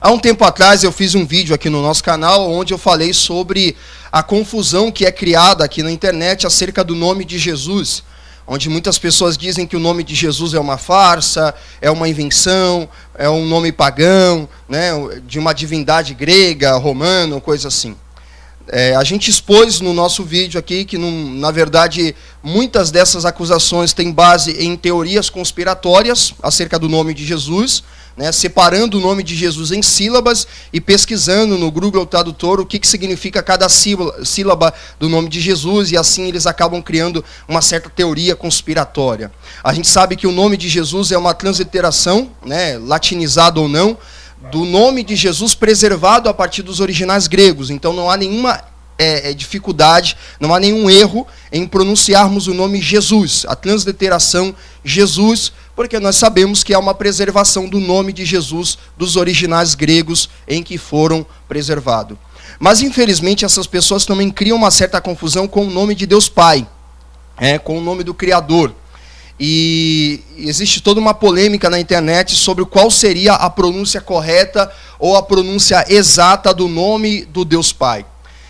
Há um tempo atrás eu fiz um vídeo aqui no nosso canal onde eu falei sobre a confusão que é criada aqui na internet acerca do nome de Jesus, onde muitas pessoas dizem que o nome de Jesus é uma farsa, é uma invenção, é um nome pagão, né, de uma divindade grega, romana, coisa assim. A gente expôs no nosso vídeo aqui que, na verdade, muitas dessas acusações têm base em teorias conspiratórias acerca do nome de Jesus, né, separando o nome de Jesus em sílabas e pesquisando no Google Tradutor o que significa cada sílaba do nome de Jesus, e assim eles acabam criando uma certa teoria conspiratória. A gente sabe que o nome de Jesus é uma transliteração, né, latinizado ou não, do nome de Jesus preservado a partir dos originais gregos. Então não há nenhuma dificuldade, não há nenhum erro em pronunciarmos o nome Jesus, a transliteração Jesus, porque nós sabemos que é uma preservação do nome de Jesus dos originais gregos em que foram preservados. Mas infelizmente essas pessoas também criam uma certa confusão com o nome de Deus Pai, com o nome do Criador. E existe toda uma polêmica na internet sobre qual seria a pronúncia correta ou a pronúncia exata do nome do Deus Pai.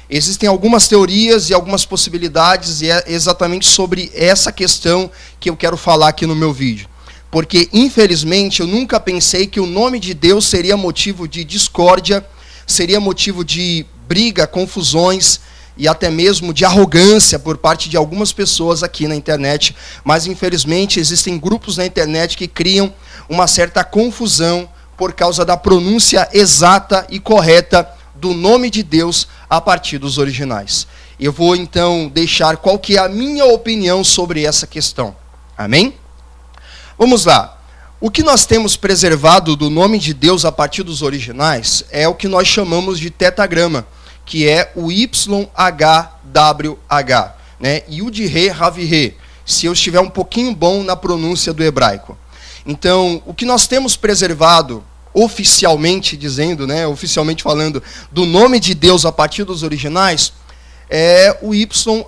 Existem algumas teorias e algumas possibilidades, e é exatamente sobre essa questão que eu quero falar aqui no meu vídeo. Porque, infelizmente, eu nunca pensei que o nome de Deus seria motivo de discórdia, seria motivo de briga, confusões, e até mesmo de arrogância por parte de algumas pessoas aqui na internet. Mas, infelizmente, existem grupos na internet que criam uma certa confusão por causa da pronúncia exata e correta do nome de Deus a partir dos originais. Eu vou, então, deixar qual que é a minha opinião sobre essa questão. Amém? Vamos lá. O que nós temos preservado do nome de Deus a partir dos originais é o que nós chamamos de tetagrama, que é o YHWH, né? Yud-He, Rav-He, se eu estiver um pouquinho bom na pronúncia do hebraico. Então, o que nós temos preservado, oficialmente dizendo, né, oficialmente falando, do nome de Deus a partir dos originais, é o YHWH,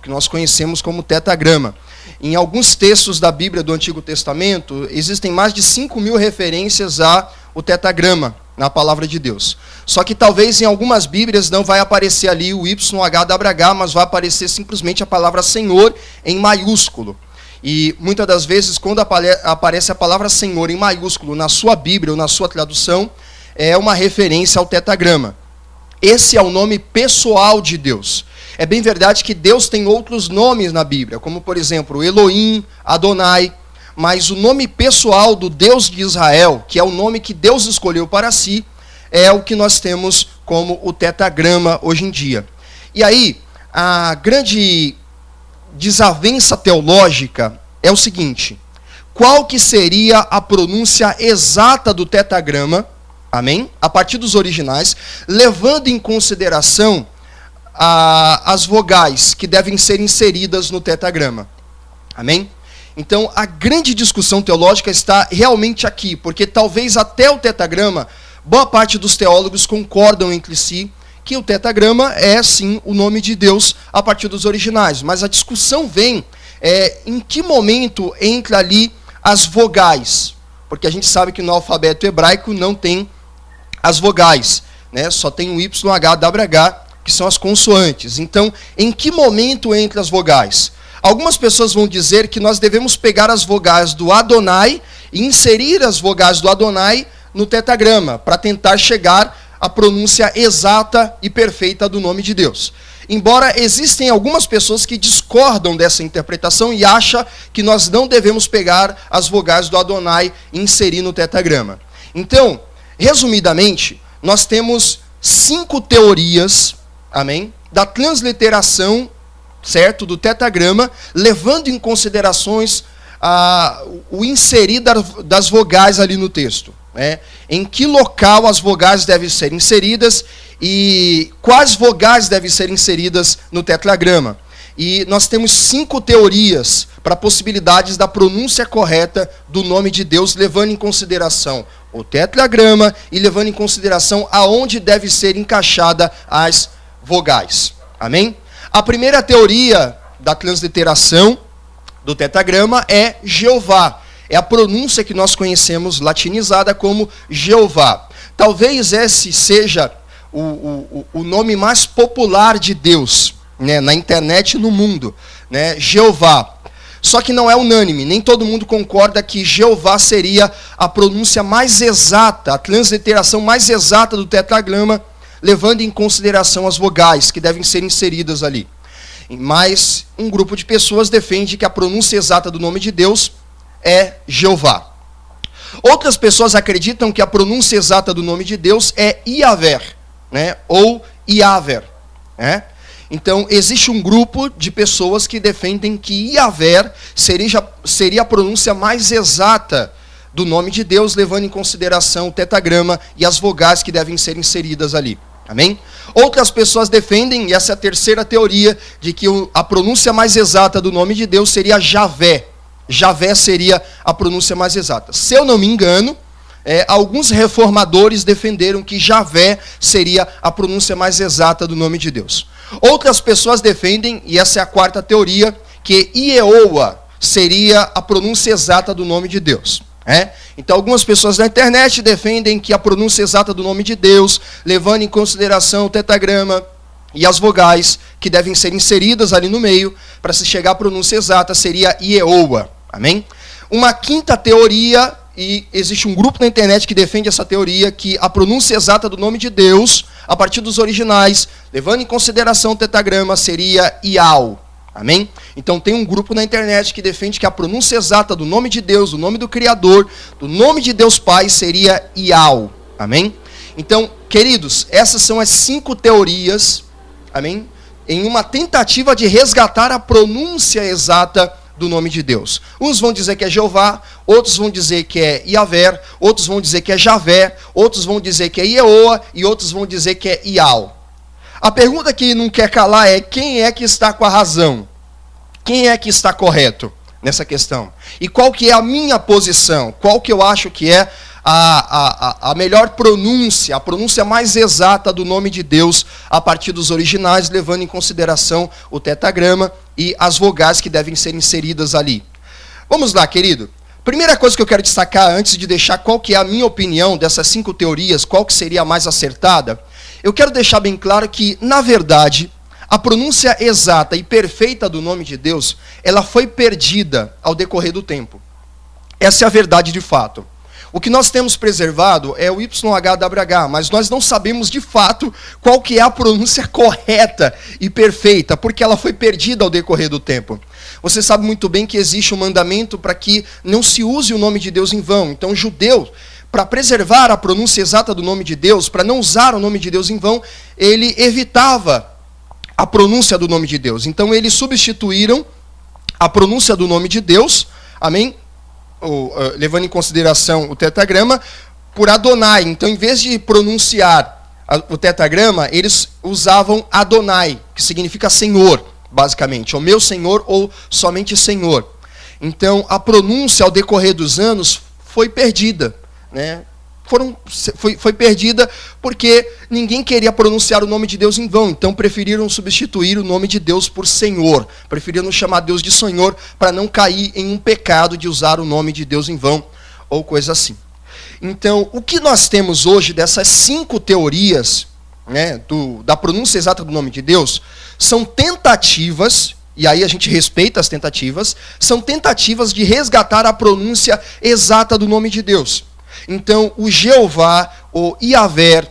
que nós conhecemos como tetagrama. Em alguns textos da Bíblia do Antigo Testamento, existem mais de 5.000 referências ao tetagrama na palavra de Deus. Só que talvez em algumas Bíblias não vai aparecer ali o YHWH, mas vai aparecer simplesmente a palavra Senhor em maiúsculo. E muitas das vezes, quando aparece a palavra Senhor em maiúsculo na sua Bíblia ou na sua tradução, é uma referência ao tetagrama. Esse é o nome pessoal de Deus. É bem verdade que Deus tem outros nomes na Bíblia, como por exemplo Elohim, Adonai, mas o nome pessoal do Deus de Israel, que é o nome que Deus escolheu para si, é o que nós temos como o tetagrama hoje em dia. E aí, a grande desavença teológica é o seguinte: qual que seria a pronúncia exata do tetagrama, amém? A partir dos originais, levando em consideração as vogais que devem ser inseridas no tetagrama, amém? Então, a grande discussão teológica está realmente aqui, porque talvez até o tetagrama, boa parte dos teólogos concordam entre si que o tetagrama é, sim, o nome de Deus a partir dos originais. Mas a discussão vem em que momento entra ali as vogais. Porque a gente sabe que no alfabeto hebraico não tem as vogais, né? Só tem o YHWH, que são as consoantes. Então, em que momento entram as vogais? Algumas pessoas vão dizer que nós devemos pegar as vogais do Adonai e inserir as vogais do Adonai no tetagrama, para tentar chegar à pronúncia exata e perfeita do nome de Deus. Embora existem algumas pessoas que discordam dessa interpretação e acham que nós não devemos pegar as vogais do Adonai e inserir no tetagrama. Então, resumidamente, nós temos 5 teorias, amém, da transliteração, certo, do tetagrama, levando em considerações o inserir das vogais ali no texto. Em que local as vogais devem ser inseridas e quais vogais devem ser inseridas no tetragrama. E nós temos 5 teorias para possibilidades da pronúncia correta do nome de Deus, levando em consideração o tetragrama e levando em consideração aonde deve ser encaixada as vogais. Amém? A primeira teoria da transliteração do tetagrama é Jeová. é a pronúncia que nós conhecemos latinizada como Jeová. Talvez esse seja o nome mais popular de Deus, né, na internet e no mundo, né, Jeová. Só que não é unânime, nem todo mundo concorda que Jeová seria a pronúncia mais exata, a transliteração mais exata do tetragrama, levando em consideração as vogais que devem ser inseridas ali. Mas um grupo de pessoas defende que a pronúncia exata do nome de Deus é Jeová. Outras pessoas acreditam que a pronúncia exata do nome de Deus é Iaver, né, ou Iaver, né? Então, existe um grupo de pessoas que defendem que Iaver seria a pronúncia mais exata do nome de Deus, levando em consideração o tetragrama e as vogais que devem ser inseridas ali. Amém? Outras pessoas defendem, e essa é a terceira teoria, de que a pronúncia mais exata do nome de Deus seria Javé. Javé seria a pronúncia mais exata. Se eu não me engano, alguns reformadores defenderam que Javé seria a pronúncia mais exata do nome de Deus. Outras pessoas defendem, e essa é a quarta teoria, que Ieoa seria a pronúncia exata do nome de Deus. Então, algumas pessoas na internet defendem que a pronúncia exata do nome de Deus, levando em consideração o tetragrama e as vogais que devem ser inseridas ali no meio, para se chegar à pronúncia exata, seria Ieoa. Amém? Uma quinta teoria, e existe um grupo na internet que defende essa teoria, que a pronúncia exata do nome de Deus, a partir dos originais, levando em consideração o tetragrama, seria Iau. Amém? Então tem um grupo na internet que defende que a pronúncia exata do nome de Deus, do nome do Criador, do nome de Deus Pai, seria Iau. Amém? Então, queridos, essas são as 5 teorias, amém? Em uma tentativa de resgatar a pronúncia exata do nome de Deus. Uns vão dizer que é Jeová, outros vão dizer que é Iaver, outros vão dizer que é Javé, outros vão dizer que é Ieoa e outros vão dizer que é Iau. A pergunta que não quer calar é: quem é que está com a razão? Quem é que está correto nessa questão? E qual que é a minha posição? Qual que eu acho que é a melhor pronúncia, a pronúncia mais exata do nome de Deus a partir dos originais, levando em consideração o tetragrama e as vogais que devem ser inseridas ali. Vamos lá, querido. Primeira coisa que eu quero destacar, antes de deixar qual que é a minha opinião dessas 5 teorias, qual que seria a mais acertada, eu quero deixar bem claro que, na verdade, a pronúncia exata e perfeita do nome de Deus, ela foi perdida ao decorrer do tempo. Essa é a verdade de fato. O que nós temos preservado é o YHWH, mas nós não sabemos de fato qual que é a pronúncia correta e perfeita, porque ela foi perdida ao decorrer do tempo. Você sabe muito bem que existe um mandamento para que não se use o nome de Deus em vão. Então, o judeu, para preservar a pronúncia exata do nome de Deus, para não usar o nome de Deus em vão, ele evitava a pronúncia do nome de Deus. Então, eles substituíram a pronúncia do nome de Deus, amém? Levando em consideração o tetragrama, por Adonai. Então, em vez de pronunciar o tetragrama, eles usavam Adonai, que significa Senhor, basicamente, ou meu Senhor, ou somente Senhor. Então, a pronúncia, ao decorrer dos anos, foi perdida, né? Foi perdida porque ninguém queria pronunciar o nome de Deus em vão, então preferiram substituir o nome de Deus por Senhor, preferiram chamar Deus de Senhor para não cair em um pecado de usar o nome de Deus em vão, ou coisa assim. Então, o que nós temos hoje dessas 5 teorias, né, da pronúncia exata do nome de Deus, são tentativas, e aí a gente respeita as tentativas, são tentativas de resgatar a pronúncia exata do nome de Deus. Então, o Jeová, o Iaver,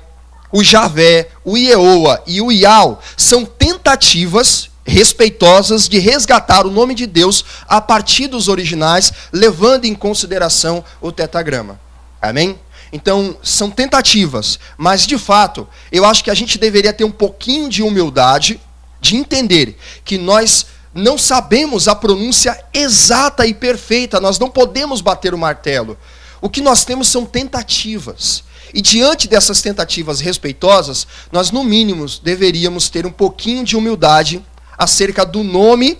o Javé, o Ieoa e o Iau são tentativas respeitosas de resgatar o nome de Deus a partir dos originais, levando em consideração o tetragrama. Amém? Então, são tentativas, mas de fato, eu acho que a gente deveria ter um pouquinho de humildade, de entender que nós não sabemos a pronúncia exata e perfeita, nós não podemos bater o martelo. O que nós temos são tentativas. E diante dessas tentativas respeitosas, nós no mínimo deveríamos ter um pouquinho de humildade acerca do nome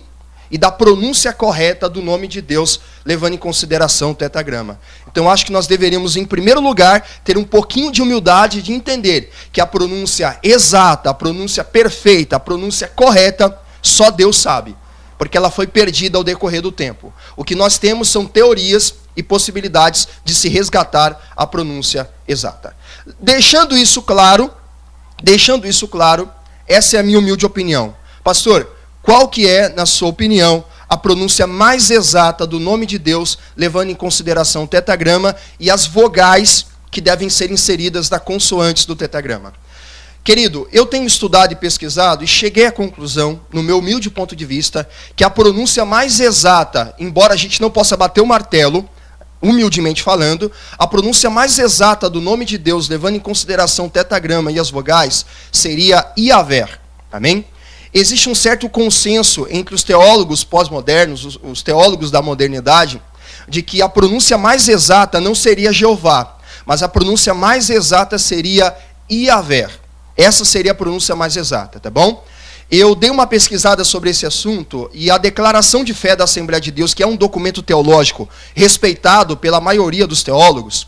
e da pronúncia correta do nome de Deus, levando em consideração o tetragrama. Então acho que nós deveríamos, em primeiro lugar, ter um pouquinho de humildade de entender que a pronúncia exata, a pronúncia perfeita, a pronúncia correta, só Deus sabe, porque ela foi perdida ao decorrer do tempo. O que nós temos são teorias e possibilidades de se resgatar a pronúncia exata. Deixando isso claro, essa é a minha humilde opinião. Pastor, qual que é, na sua opinião, a pronúncia mais exata do nome de Deus, levando em consideração o tetagrama e as vogais que devem ser inseridas nas consoantes do tetagrama? Querido, eu tenho estudado e pesquisado e cheguei à conclusão, no meu humilde ponto de vista, que a pronúncia mais exata, embora a gente não possa bater o martelo, humildemente falando, a pronúncia mais exata do nome de Deus, levando em consideração o tetagrama e as vogais, seria Iaver. Amém? Existe um certo consenso entre os teólogos pós-modernos, os teólogos da modernidade, de que a pronúncia mais exata não seria Jeová, mas a pronúncia mais exata seria Iaver. Essa seria a pronúncia mais exata, tá bom? Eu dei uma pesquisada sobre esse assunto e a Declaração de Fé da Assembleia de Deus, que é um documento teológico respeitado pela maioria dos teólogos,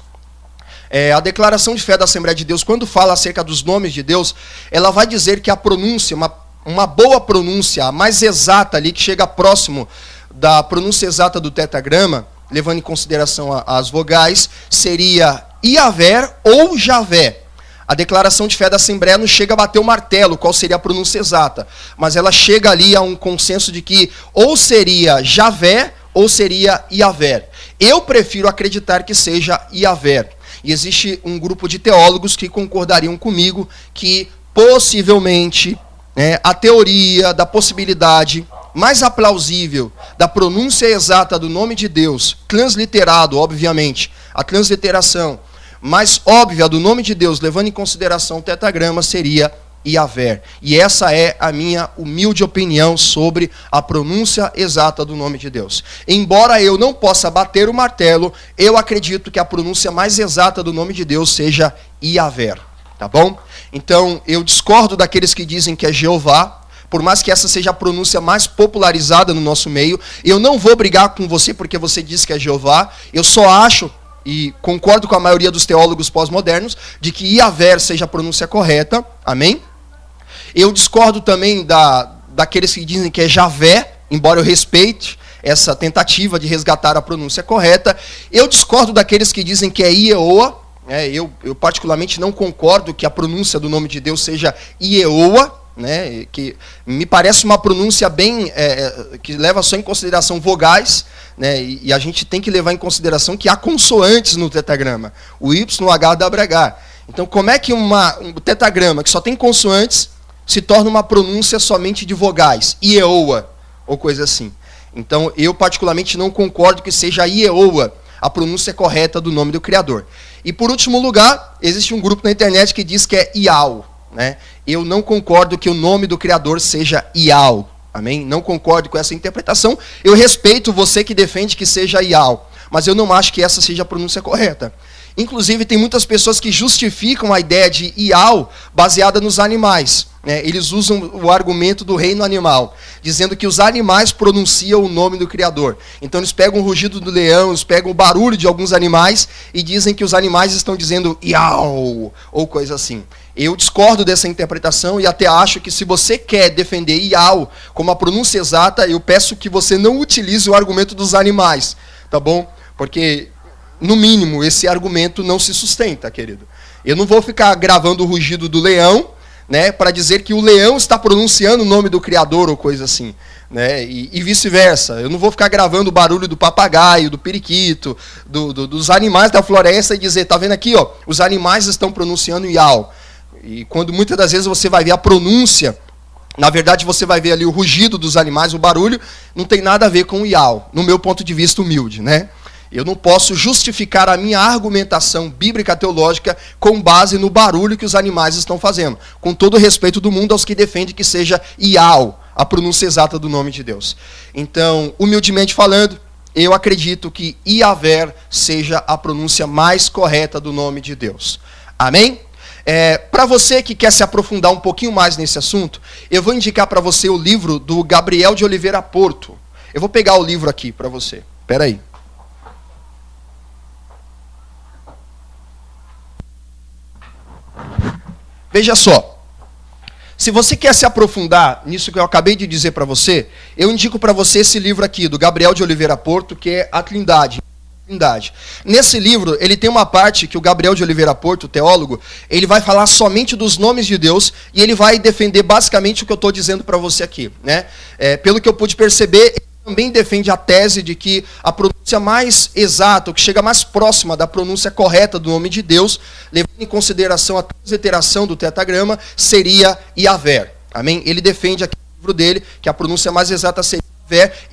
a Declaração de Fé da Assembleia de Deus, quando fala acerca dos nomes de Deus, ela vai dizer que a pronúncia, uma boa pronúncia, a mais exata ali, que chega próximo da pronúncia exata do tetagrama, levando em consideração as vogais, seria Iaver ou Javé. A Declaração de Fé da Assembleia não chega a bater o martelo, qual seria a pronúncia exata, mas ela chega ali a um consenso de que ou seria Javé ou seria Iaver. Eu prefiro acreditar que seja Iaver. E existe um grupo de teólogos que concordariam comigo que possivelmente a teoria da possibilidade mais aplausível da pronúncia exata do nome de Deus, transliterado, obviamente, a transliteração mais óbvia do nome de Deus, levando em consideração o tetagrama, seria Iaver. E essa é a minha humilde opinião sobre a pronúncia exata do nome de Deus. Embora eu não possa bater o martelo, eu acredito que a pronúncia mais exata do nome de Deus seja Iaver. Tá bom? Então, eu discordo daqueles que dizem que é Jeová, por mais que essa seja a pronúncia mais popularizada no nosso meio. Eu não vou brigar com você porque você disse que é Jeová. Eu só acho, e concordo com a maioria dos teólogos pós-modernos, de que Iaver seja a pronúncia correta. Amém? Eu discordo também daqueles que dizem que é Javé, embora eu respeite essa tentativa de resgatar a pronúncia correta. Eu discordo daqueles que dizem que é Ieoa. Eu particularmente não concordo que a pronúncia do nome de Deus seja Ieoa, que me parece uma pronúncia bem que leva só em consideração vogais, e a gente tem que levar em consideração que há consoantes no tetagrama, o Y, o H, o W, H. Então, como é que um tetagrama que só tem consoantes se torna uma pronúncia somente de vogais, Ieoa, ou coisa assim? Então, eu particularmente não concordo que seja Ieoa a pronúncia correta do nome do Criador. E por último lugar, existe um grupo na internet que diz que é Ial. Eu não concordo que o nome do Criador seja Ial. Amém? Não concordo com essa interpretação. Eu respeito você que defende que seja Ial, mas eu não acho que essa seja a pronúncia correta. Inclusive, tem muitas pessoas que justificam a ideia de Ial baseada nos animais. Eles usam o argumento do reino animal, dizendo que os animais pronunciam o nome do Criador. Então eles pegam o rugido do leão, eles pegam o barulho de alguns animais e dizem que os animais estão dizendo Iau, ou coisa assim. Eu discordo dessa interpretação e até acho que se você quer defender Iau como a pronúncia exata, eu peço que você não utilize o argumento dos animais, tá bom? Porque, no mínimo, esse argumento não se sustenta, querido. Eu não vou ficar gravando o rugido do leão, para dizer que o leão está pronunciando o nome do Criador ou coisa assim, e vice-versa. Eu não vou ficar gravando o barulho do papagaio, do periquito, dos animais da floresta e dizer, tá vendo aqui, ó, os animais estão pronunciando Iau. E quando muitas das vezes você vai ver a pronúncia, na verdade você vai ver ali o rugido dos animais, o barulho, não tem nada a ver com o Iau, no meu ponto de vista humilde, Eu não posso justificar a minha argumentação bíblica teológica com base no barulho que os animais estão fazendo. Com todo o respeito do mundo aos que defendem que seja Iau, a pronúncia exata do nome de Deus. Então, humildemente falando, eu acredito que Iaver seja a pronúncia mais correta do nome de Deus. Amém? Para você que quer se aprofundar um pouquinho mais nesse assunto, eu vou indicar para você o livro do Gabriel de Oliveira Porto. Eu vou pegar o livro aqui para você. Espera aí. Veja só, se você quer se aprofundar nisso que eu acabei de dizer para você, eu indico para você esse livro aqui, do Gabriel de Oliveira Porto, que é A Trindade. Trindade. Nesse livro, ele tem uma parte que o Gabriel de Oliveira Porto, o teólogo, ele vai falar somente dos nomes de Deus e ele vai defender basicamente o que eu estou dizendo para você aqui, né? Pelo que eu pude perceber, ele também defende a tese de que a pronúncia mais exata, o que chega mais próxima da pronúncia correta do nome de Deus, levando em consideração a transliteração do tetragrama, seria Yahvé. Amém? Ele defende aqui no livro dele que a pronúncia mais exata seria.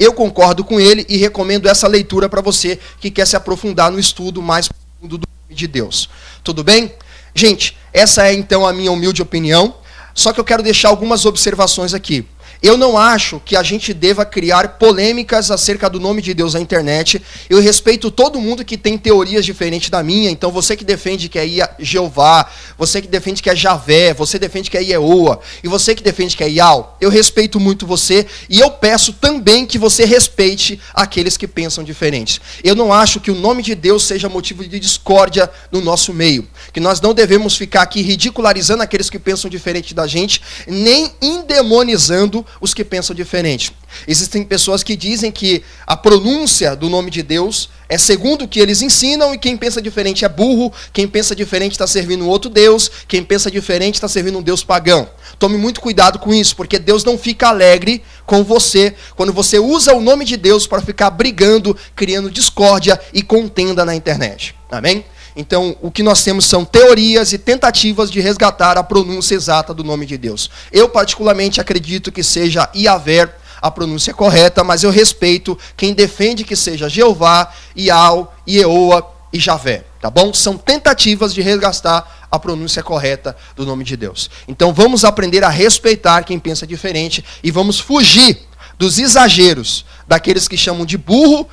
Eu concordo com ele e recomendo essa leitura para você que quer se aprofundar no estudo mais profundo do nome de Deus. Tudo bem? Gente, essa é então a minha humilde opinião, só que eu quero deixar algumas observações aqui. Eu não acho que a gente deva criar polêmicas acerca do nome de Deus na internet. Eu respeito todo mundo que tem teorias diferentes da minha. Então você que defende que é Jeová, você que defende que é Javé, você defende que é Yehoa, e você que defende que é Yau, eu respeito muito você e eu peço também que você respeite aqueles que pensam diferentes. Eu não acho que o nome de Deus seja motivo de discórdia no nosso meio. Que nós não devemos ficar aqui ridicularizando aqueles que pensam diferente da gente, nem endemonizando os que pensam diferente. Existem pessoas que dizem que a pronúncia do nome de Deus é segundo o que eles ensinam e quem pensa diferente é burro, quem pensa diferente está servindo outro Deus, quem pensa diferente está servindo um Deus pagão. Tome muito cuidado com isso, porque Deus não fica alegre com você quando você usa o nome de Deus para ficar brigando, criando discórdia e contenda na internet. Amém? Então, o que nós temos são teorias e tentativas de resgatar a pronúncia exata do nome de Deus. Eu, particularmente, acredito que seja Yahvé a pronúncia correta, mas eu respeito quem defende que seja Jeová, Yau, Yehoa e Javé. Tá bom? São tentativas de resgatar a pronúncia correta do nome de Deus. Então, vamos aprender a respeitar quem pensa diferente e vamos fugir dos exageros daqueles que chamam de burro,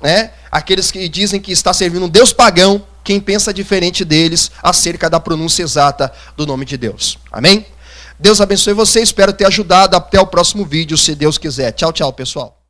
né? Aqueles que dizem que está servindo um Deus pagão, quem pensa diferente deles acerca da pronúncia exata do nome de Deus. Amém? Deus abençoe você, espero ter ajudado. Até o próximo vídeo, se Deus quiser. Tchau, tchau, pessoal.